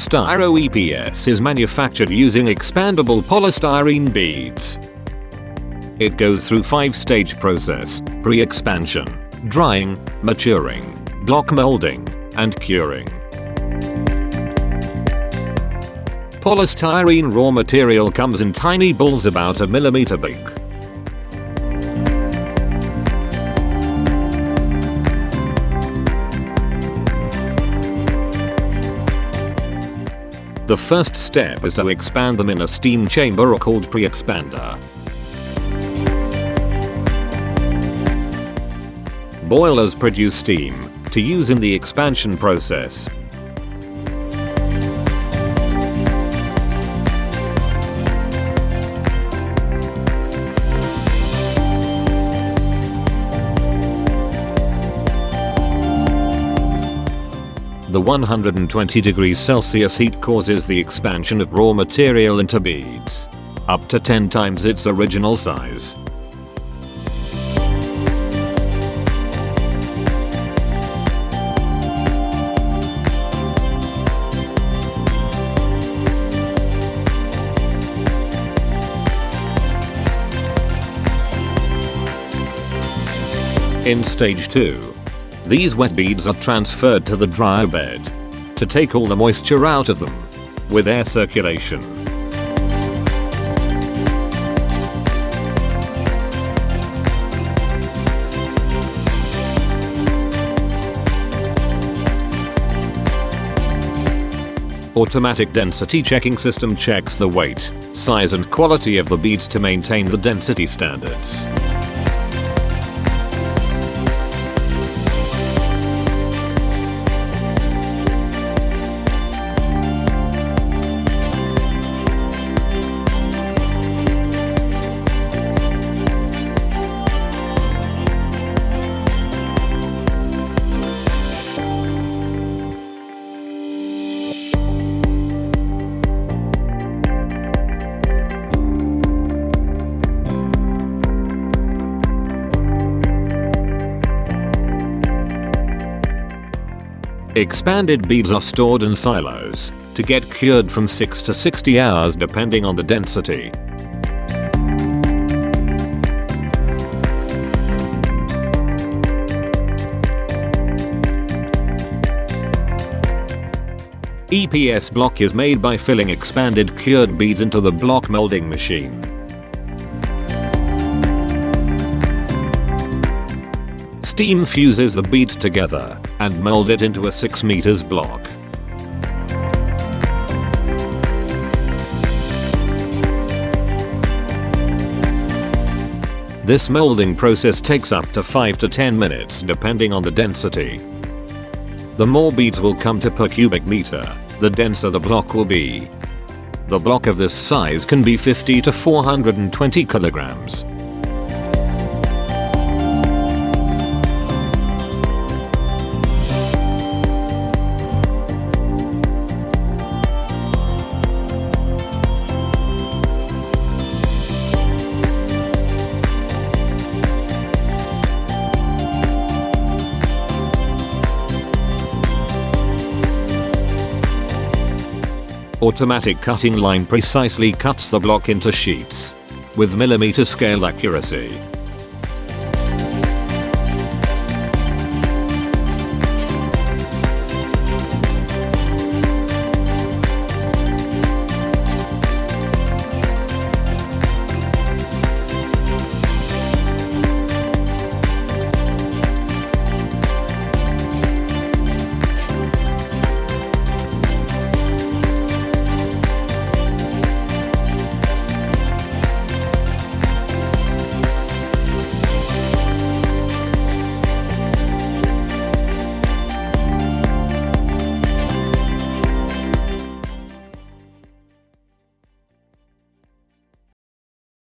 STYRO EPS is manufactured using expandable polystyrene beads. It goes through 5-stage process: pre-expansion, drying, maturing, block molding, and curing. Polystyrene raw material comes in tiny balls about a millimeter big. The first step is to expand them in a steam chamber called pre-expander. Boilers produce steam to use in the expansion process. The 120 degrees Celsius heat causes the expansion of raw material into beads, up to 10 times its original size. In stage 2, these wet beads are transferred to the dryer bed to take all the moisture out of them with air circulation. Automatic density checking system checks the weight, size and quality of the beads to maintain the density standards. Expanded beads are stored in silos to get cured from 6 to 60 hours depending on the density. EPS block is made by filling expanded cured beads into the block molding machine. Steam fuses the beads together and mold it into a 6 meters block. This molding process takes up to 5 to 10 minutes depending on the density. The more beads will come to per cubic meter, the denser the block will be. The block of this size can be 50 to 420 kilograms. Automatic cutting line precisely cuts the block into sheets with millimeter scale accuracy.